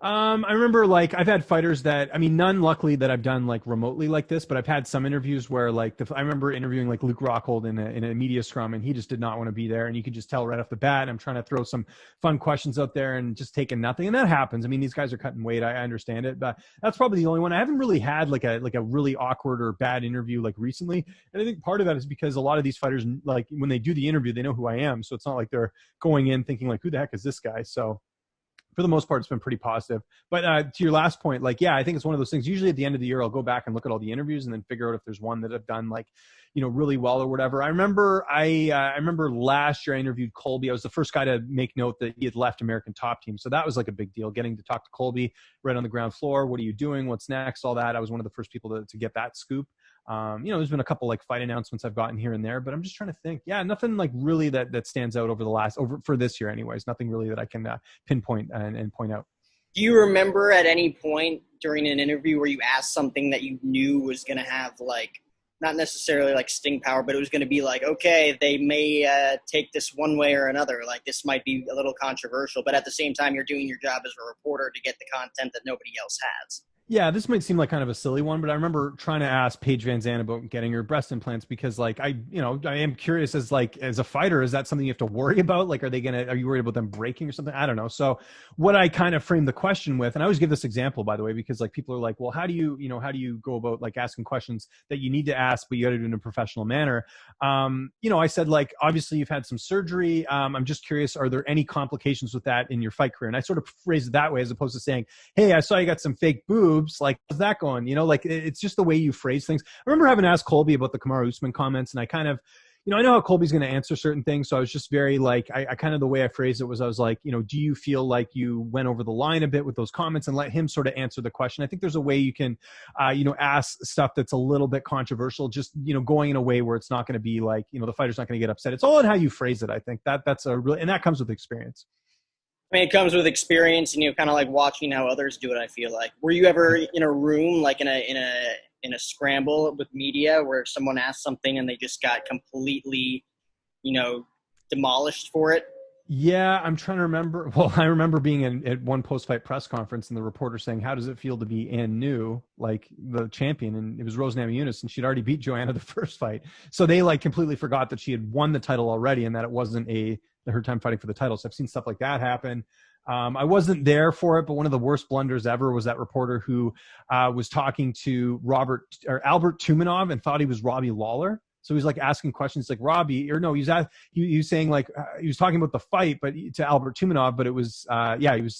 S1: I remember like I've had fighters that, I mean, none luckily that I've done like remotely like this, but I've had some interviews where like I remember interviewing like Luke Rockhold in a media scrum, and he just did not want to be there. And you could just tell right off the bat, I'm trying to throw some fun questions out there and just taking nothing. And that happens. I mean, these guys are cutting weight. I understand it, but that's probably the only one. I haven't really had like a really awkward or bad interview like recently. And I think part of that is because a lot of these fighters, like when they do the interview, they know who I am. So it's not like they're going in thinking like, who the heck is this guy? So for the most part, it's been pretty positive. But to your last point, like, yeah, I think it's one of those things. Usually at the end of the year, I'll go back and look at all the interviews and then figure out if there's one that I've done like, really well or whatever. I remember last year I interviewed Colby. I was the first guy to make note that he had left American Top Team. So that was like a big deal, getting to talk to Colby right on the ground floor. What are you doing? What's next? All that. I was one of the first people to get that scoop. There's been a couple like fight announcements I've gotten here and there, but I'm just trying to think. Yeah, nothing like really that stands out over for this year anyways. Nothing really that I can pinpoint and point out.
S2: Do you remember at any point during an interview where you asked something that you knew was going to have like, not necessarily like sting power, but it was going to be like, okay, they may take this one way or another. Like this might be a little controversial, but at the same time, you're doing your job as a reporter to get the content that nobody else has.
S1: Yeah, this might seem like kind of a silly one, but I remember trying to ask Paige Van Zandt about getting her breast implants because like I am curious as a fighter, is that something you have to worry about? Like, are you worried about them breaking or something? I don't know. So what I kind of framed the question with, and I always give this example, by the way, because like people are like, well, how do you go about like asking questions that you need to ask, but you got to do it in a professional manner? I said, like, obviously you've had some surgery. I'm just curious, are there any complications with that in your fight career? And I sort of phrased it that way as opposed to saying, hey, I saw you got some fake boobs. Like, how's that going? Like it's just the way you phrase things. I remember having asked Colby about the Kamaru Usman comments, and I kind of, I know how Colby's going to answer certain things. So I was just very like, I kind of, the way I phrased it was, I was like, do you feel like you went over the line a bit with those comments, and let him sort of answer the question. I think there's a way you can, ask stuff that's a little bit controversial, just, going in a way where it's not going to be like, the fighter's not going to get upset. It's all in how you phrase it. I think that's a really, and that comes with experience.
S2: I mean, it comes with experience, and kind of like watching how others do it. I feel like, were you ever in a room, like in a scramble with media, where someone asked something and they just got completely, demolished for it?
S1: Yeah, I'm trying to remember. Well, I remember being at one post-fight press conference and the reporter saying, how does it feel to be new, like the champion? And it was Rose Namajunas, and she'd already beat Joanna the first fight. So they like completely forgot that she had won the title already and that it wasn't her time fighting for the title. So I've seen stuff like that happen. I wasn't there for it, but one of the worst blunders ever was that reporter who was talking to Albert Tumanov and thought he was Robbie Lawler. So he's like asking questions like Robbie, or no, he was saying like, he was talking about the fight, but to Albert Tumanov, but it was,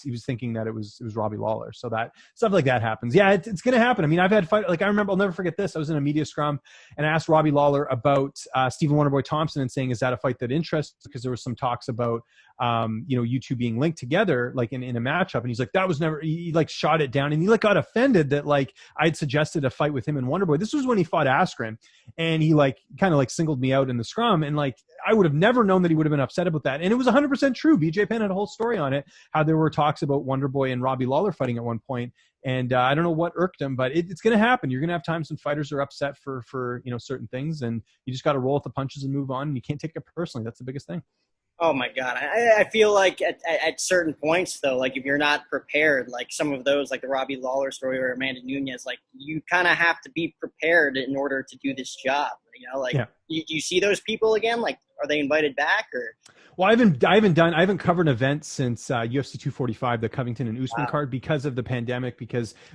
S1: he was thinking that it was Robbie Lawler. So that stuff like that happens. Yeah, it's going to happen. I mean, I've had like, I remember, I'll never forget this. I was in a media scrum and I asked Robbie Lawler about Stephen Wonderboy Thompson and saying, is that a fight that interests? Because there was some talks about, you two being linked together, like in a matchup. And he's like, that was never, he like shot it down, and he like got offended that like I'd suggested a fight with him and Wonderboy. This was when he fought Askren, and he like kind of like singled me out in the scrum. And like, I would have never known that he would have been upset about that. And it was 100% true. BJ Penn had a whole story on it, how there were talks about Wonderboy and Robbie Lawler fighting at one point. And I don't know what irked him, but it's going to happen. You're going to have times when fighters are upset for certain things, and you just got to roll with the punches and move on. And you can't take it personally. That's the biggest thing.
S2: Oh my God. I feel like at certain points though, like if you're not prepared, like some of those, like the Robbie Lawler story or Amanda Nunes, like you kind of have to be prepared in order to do this job.
S1: Yeah.
S2: You see those people again? Like, are they invited back or?
S1: Well, I haven't covered an event since UFC 245, the Covington and Usman card, because of the pandemic.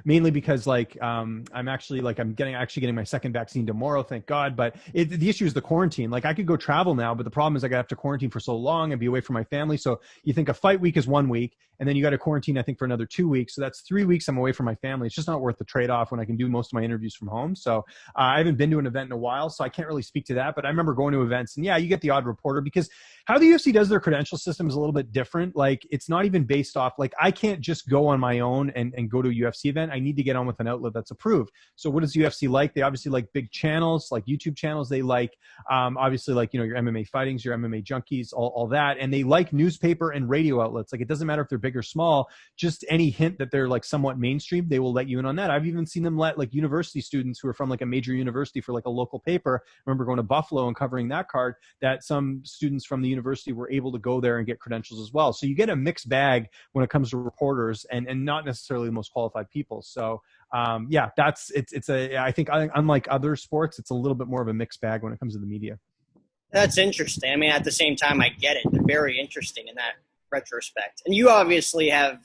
S1: Mainly because like I'm getting my second vaccine tomorrow, thank God. But the issue is the quarantine. Like I could go travel now, but the problem is I got to have to quarantine for so long and be away from my family. So you think a fight week is 1 week, and then you got to quarantine I think for another 2 weeks. So that's 3 weeks I'm away from my family. It's just not worth the trade-off when I can do most of my interviews from home. So I haven't been to an event in a while, so I can't really speak to that. But I remember going to events, and yeah, you get the odd reporter, because how the UFC does their credential system is a little bit different. Like it's not even based off, like I can't just go on my own and go to a UFC event. I need to get on with an outlet that's approved. So what does UFC like? They obviously like big channels, like YouTube channels. They like, obviously like, your MMA Fightings, your MMA Junkies, all that. And they like newspaper and radio outlets. Like it doesn't matter if they're big or small, just any hint that they're like somewhat mainstream, they will let you in on that. I've even seen them let like university students who are from like a major university for like a local paper. I remember going to Buffalo and covering that card, that some students from the university were able to go there and get credentials as well. So you get a mixed bag when it comes to reporters, and not necessarily the most qualified people. So I think unlike other sports, it's a little bit more of a mixed bag when it comes to the media.
S2: That's interesting. I mean, at the same time, I get it. They're very interesting in that retrospect. And you obviously have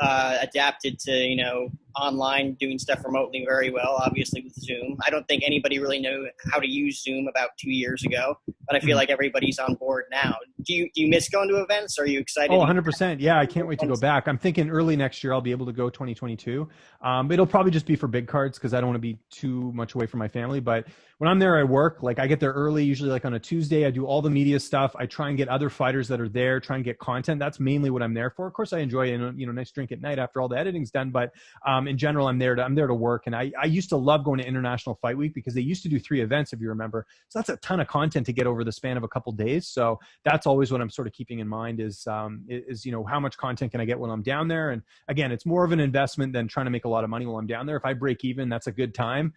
S2: adapted to, online, doing stuff remotely very well, obviously with Zoom. I don't think anybody really knew how to use Zoom about 2 years ago, but I feel like everybody's on board now. Do you miss going to events? Are you excited?
S1: Oh, 100%. Yeah, I can't wait to go back. I'm thinking early next year I'll be able to go 2022. It'll probably just be for big cards because I don't want to be too much away from my family. But when I'm there, I work. Like I get there early, usually like on a Tuesday. I do all the media stuff. I try and get other fighters that are there, try and get content. That's mainly what I'm there for. Of course, I enjoy a nice drink at night after all the editing's done. But in general, I'm there to work. And I used to love going to International Fight Week because they used to do 3 events, if you remember. So that's a ton of content to get over the span of a couple days. So that's always what I'm sort of keeping in mind is how much content can I get when I'm down there? And again, it's more of an investment than trying to make a lot of money while I'm down there. If I break even, that's a good time.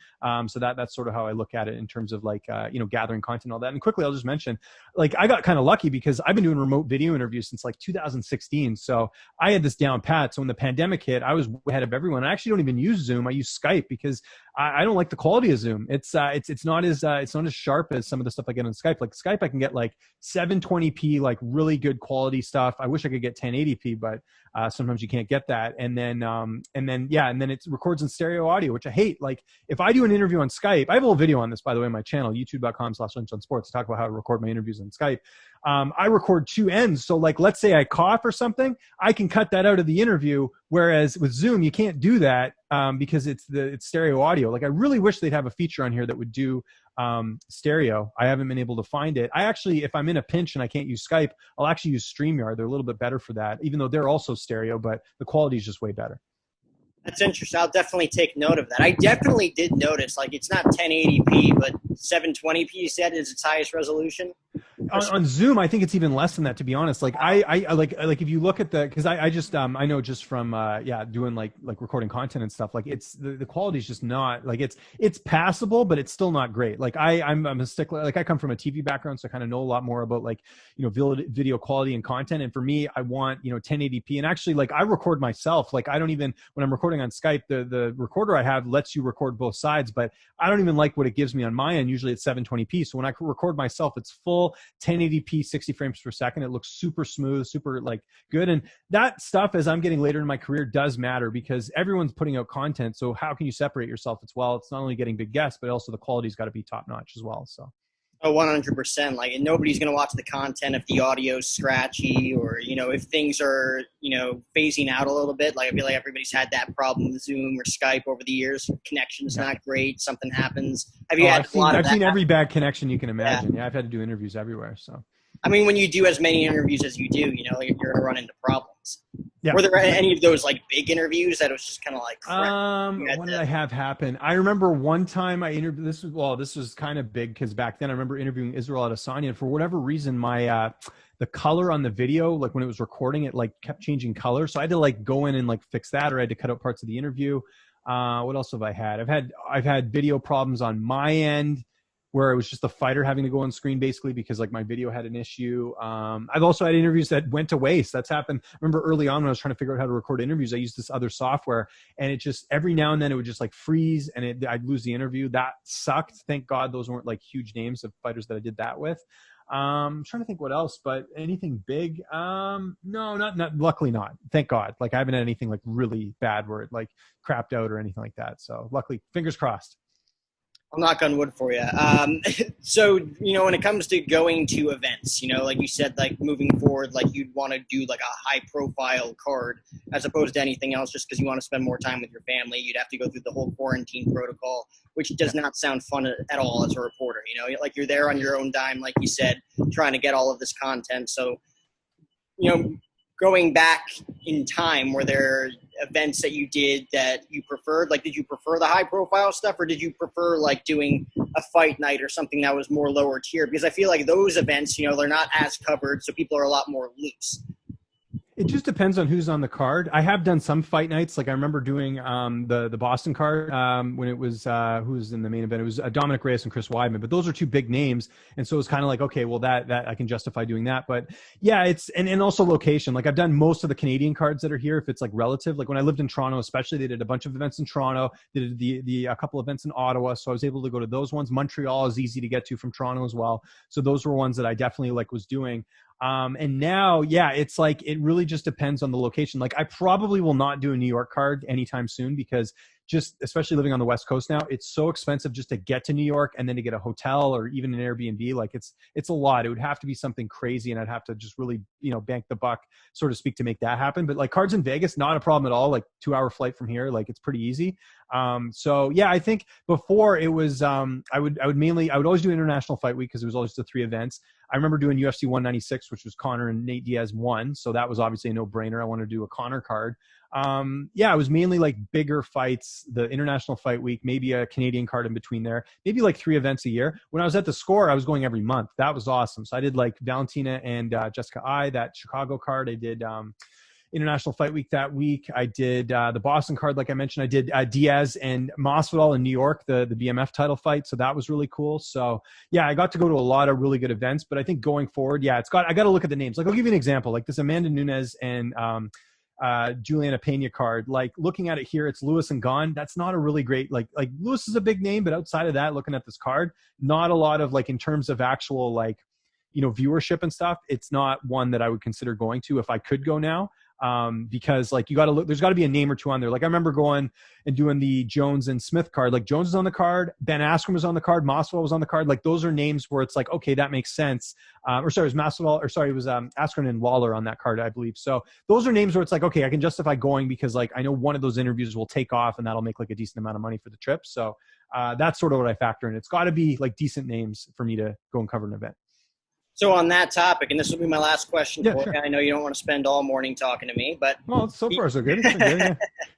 S1: So that's sort of how I look at it in terms of like, gathering content and all that. And quickly, I'll just mention, like, I got kind of lucky because I've been doing remote video interviews since like 2016. So I had this down pat. So when the pandemic hit, I was ahead of everyone. And I actually don't even use Zoom. I use Skype because I don't like the quality of Zoom. It's not as sharp as some of the stuff I get on Skype. Like Skype, I can get like 720p, like really good quality stuff. I wish I could get 1080p, but sometimes you can't get that. And then it records in stereo audio, which I hate. Like if I do an interview on Skype, I have a whole video on this, by the way, on my channel, youtube.com/Lynch on Sports, to talk about how to record my interviews on Skype. I record two ends. So like, let's say I cough or something, I can cut that out of the interview. Whereas with Zoom, you can't do that because it's stereo audio. Like I really wish they'd have a feature on here that would do stereo. I haven't been able to find it. I actually, if I'm in a pinch and I can't use Skype, I'll actually use StreamYard. They're a little bit better for that, even though they're also stereo, but the quality is just way better.
S2: That's interesting. I'll definitely take note of that. I definitely did notice, like, it's not 1080p, but 720p, you said, is its highest resolution?
S1: On Zoom, I think it's even less than that, to be honest. Like I like if you look at because I just I know just from doing like recording content and stuff, like it's the quality is just not like it's passable, but it's still not great. Like I'm a stickler. Like I come from a TV background, so I kind of know a lot more about like video quality and content. And for me, I want 1080p. And actually, like I record myself. Like I don't even, when I'm recording on Skype, the recorder I have lets you record both sides, but I don't even like what it gives me on my end. Usually it's 720p. So when I record myself, it's full 1080p, 60 frames per second. It looks super smooth, super like good. And that stuff, as I'm getting later in my career, does matter because everyone's putting out content. So how can you separate yourself? It's not only getting big guests, but also the quality's got to be top notch as well. So.
S2: Oh, 100%. Like, and nobody's going to watch the content if the audio's scratchy or, if things are, phasing out a little bit. Like, I feel like everybody's had that problem with Zoom or Skype over the years. Connection's not great. Something happens. Have you had a lot of that?
S1: I've seen every bad connection you can imagine. Yeah, I've had to do interviews everywhere. So.
S2: I mean, when you do as many interviews as you do, you're going to run into problems.
S1: Yeah.
S2: Were there any of those like big interviews that it was just kind of like,
S1: what did I have happen? I remember one time I interviewed, this was kind of big because back then I remember interviewing Israel Adesanya, and for whatever reason, my, the color on the video, like when it was recording, it like kept changing color. So I had to like go in and like fix that, or I had to cut out parts of the interview. What else have I had? I've had video problems on my end, where it was just the fighter having to go on screen basically because like my video had an issue. I've also had interviews that went to waste. That's happened. I remember early on when I was trying to figure out how to record interviews, I used this other software, and it just, every now and then it would just like freeze and I'd lose the interview. That sucked. Thank God those weren't like huge names of fighters that I did that with. I'm trying to think what else, but anything big? No, not luckily not. Thank God. Like I haven't had anything like really bad where it like crapped out or anything like that. So luckily, fingers crossed.
S2: I'll knock on wood for you. So, when it comes to going to events, like you said, like moving forward, like you'd want to do like a high profile card as opposed to anything else just because you want to spend more time with your family. You'd have to go through the whole quarantine protocol, which does not sound fun at all as a reporter. Like you're there on your own dime, like you said, trying to get all of this content. So, going back in time, were there events that you did that you preferred? Like, did you prefer the high profile stuff, or did you prefer like doing a fight night or something that was more lower tier? Because I feel like those events, they're not as covered, so people are a lot more loose.
S1: It just depends on who's on the card. I have done some fight nights. Like I remember doing the Boston card when it was who was in the main event. It was Dominic Reyes and Chris Weidman, but those are two big names, and so it's kind of like, okay, well that I can justify doing that. But yeah, it's and also location. Like I've done most of the Canadian cards that are here if it's like relative. Like when I lived in Toronto, especially, they did a bunch of events in Toronto. They did a couple events in Ottawa, so I was able to go to those ones. Montreal is easy to get to from Toronto as well, so those were ones that I definitely like was doing. And now, yeah, it's like, it really just depends on the location. Like I probably will not do a New York card anytime soon because just, especially living on the West Coast now, it's so expensive just to get to New York and then to get a hotel or even an Airbnb. Like it's a lot. It would have to be something crazy, and I'd have to just really, bank the buck, so to speak, to make that happen. But like cards in Vegas, not a problem at all. Like 2-hour flight from here, like it's pretty easy. So yeah, I think before it was, I would always do International Fight Week because it was always the 3 events. I remember doing UFC 196, which was Conor and Nate Diaz 1. So that was obviously a no-brainer. I wanted to do a Conor card. Yeah, it was mainly like bigger fights, the International Fight Week, maybe a Canadian card in between there, maybe like 3 events a year. When I was at the Score, I was going every month. That was awesome. So I did like Valentina and Jessica I, that Chicago card. I did International Fight Week that week. I did the Boston card, like I mentioned. I did Diaz and Masvidal in New York, the BMF title fight. So that was really cool. So yeah, I got to go to a lot of really good events. But I think going forward, yeah, I got to look at the names. Like I'll give you an example. Like this Amanda Nunes and Juliana Pena card. Like looking at it here, it's Lewis and Gane. That's not a really great, like Lewis is a big name, but outside of that, looking at this card, not a lot of like, in terms of actual like, you know, viewership and stuff, it's not one that I would consider going to if I could go now. Because like you got to look, there's got to be a name or two on there. Like I remember going and doing the Jones and Smith card. Like Jones was on the card, Ben Askren was on the card, Masvidal was on the card. Like those are names where it's like, okay, that makes sense. Or sorry, it was Masvidal, or sorry, it was Askren and Waller on that card, I believe. So those are names where it's like, okay, I can justify going because like I know one of those interviews will take off and that'll make like a decent amount of money for the trip. So that's sort of what I factor in. It's got to be like decent names for me to go and cover an event.
S2: So on that topic, and this will be my last question for
S1: sure.
S2: you. I know you don't want to spend all morning talking to me, but
S1: well, so far so good. It's been good,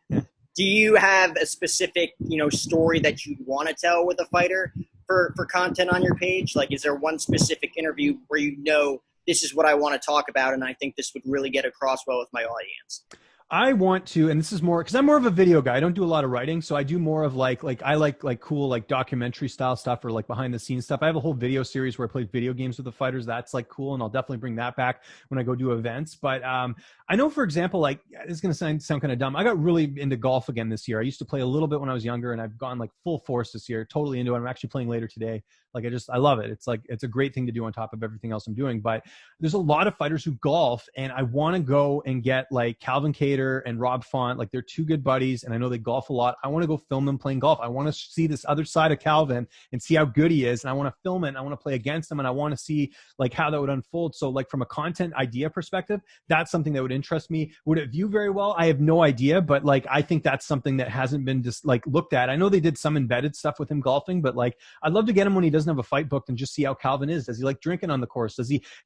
S1: yeah.
S2: Do you have a specific, you know, story that you want to tell with a fighter for content on your page? Like, is there one specific interview where you know this is what I want to talk about, and I think this would really get across well with my audience?
S1: I want to, and this is more because I'm more of a video guy. I don't do a lot of writing, so I do more of like I like cool like documentary style stuff or like behind the scenes stuff. I have a whole video series where I play video games with the fighters. That's like cool, and I'll definitely bring that back when I go do events. But I know, for example, like this is gonna sound kind of dumb. I got really into golf again this year. I used to play a little bit when I was younger, and I've gone like full force this year, totally into it. I'm actually playing later today. Like I love it. It's like it's a great thing to do on top of everything else I'm doing. But there's a lot of fighters who golf, and I want to go and get like Calvin Kattar and Rob Font. Like they're two good buddies, and I know they golf a lot. I want to go film them playing golf. I want to see this other side of Calvin and see how good he is, and I want to film it, and I want to play against him, and I want to see like how that would unfold. So like from a content idea perspective, that's something that would interest me. Would it view very well? I have no idea, but like I think that's something that hasn't been just like looked at. I know they did some embedded stuff with him golfing, but like I'd love to get him when he doesn't have a fight booked and just see how Calvin is. Does he like drinking on the course?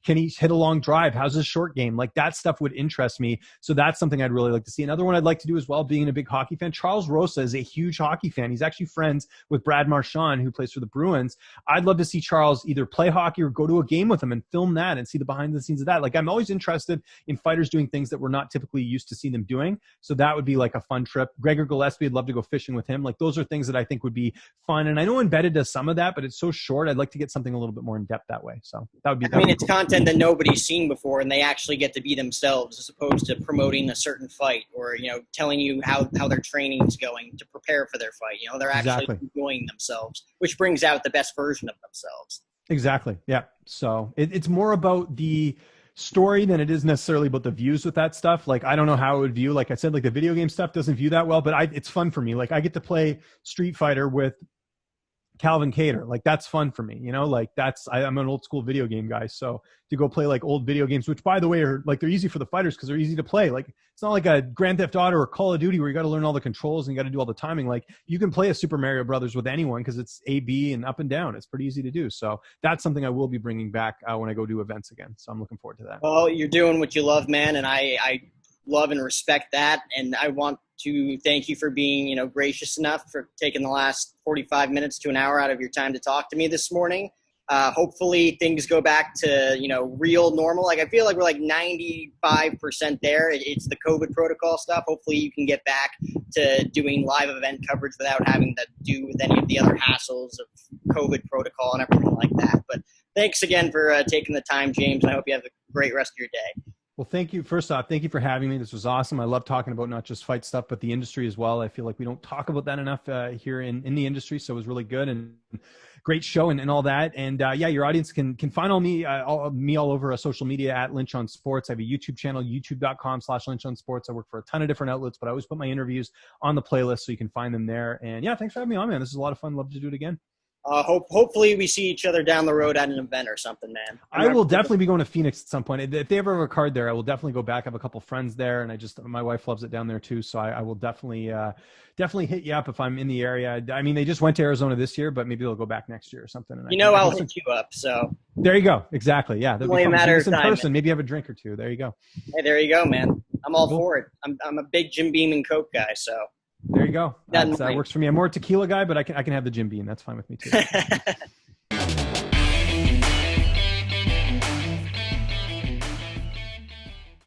S1: Can he hit a long drive? How's his short game? Like that stuff would interest me. So that's something I'd really like to see. Another one I'd like to do as well, being a big hockey fan, Charles Rosa is a huge hockey fan. He's actually friends with Brad Marchand, who plays for the Bruins. I'd love to see Charles either play hockey or go to a game with him and film that and see the behind the scenes of that. Like I'm always interested in fighters doing things that we're not typically used to see them doing. So that would be like a fun trip. Gregor Gillespie, I'd love to go fishing with him. Like those are things that I think would be fun. And I know Embedded does some of that, but it's so short. I'd like to get something a little bit more in depth that way. So that would be,
S2: I mean, it's content that nobody's seen before, and they actually get to be themselves as opposed to promoting a certain fight or, you know, telling you how their training is going to prepare for their fight. You know, they're actually enjoying themselves, which brings out the best version of themselves.
S1: Exactly. Yeah. So it's more about the story than it is necessarily about the views with that stuff. Like, I don't know how it would view. Like I said, like the video game stuff doesn't view that well, but it's fun for me. Like I get to play Street Fighter with Calvin Kattar. Like that's fun for me, you know, like I'm an old school video game guy. So to go play like old video games, which by the way are like, they're easy for the fighters because they're easy to play. Like it's not like a Grand Theft Auto or Call of Duty where you got to learn all the controls and you got to do all the timing. Like you can play a Super Mario Brothers with anyone because it's A, B and up and down. It's pretty easy to do. So that's something I will be bringing back when I go do events again. So I'm looking forward to that.
S2: Well, you're doing what you love, man. And I love and respect that. And I want to thank you for being, you know, gracious enough for taking the last 45 minutes to an hour out of your time to talk to me this morning. Hopefully things go back to, you know, real normal. Like I feel like we're like 95% there. It's the COVID protocol stuff. Hopefully you can get back to doing live event coverage without having to do with any of the other hassles of COVID protocol and everything like that. But thanks again for taking the time, James, and I hope you have a great rest of your day.
S1: Well, thank you. First off, thank you for having me. This was awesome. I love talking about not just fight stuff, but the industry as well. I feel like we don't talk about that enough here in the industry. So it was really good and great show and all that. And yeah, your audience can find all over social media at Lynch on Sports. I have a YouTube channel, youtube.com/Lynch on Sports. I work for a ton of different outlets, but I always put my interviews on the playlist so you can find them there. And yeah, thanks for having me on, man. This is a lot of fun. Love to do it again.
S2: Hopefully we see each other down the road at an event or something, man.
S1: I will definitely be going to Phoenix at some point. If they ever have a card there, I will definitely go back. I have a couple friends there, and my wife loves it down there too. So I will definitely hit you up if I'm in the area. I mean, they just went to Arizona this year, but maybe they'll go back next year or something. And
S2: I'll hit you up. So
S1: there you go. Exactly. Yeah.
S2: It's only a matter of time.
S1: Person. Maybe have a drink or two. There you go.
S2: Hey, there you go, man. I'm all for it. I'm a big Jim Beam and Coke guy. So
S1: there you go. That works for me. I'm more a tequila guy, but I can have the Jim Beam. That's fine with me too.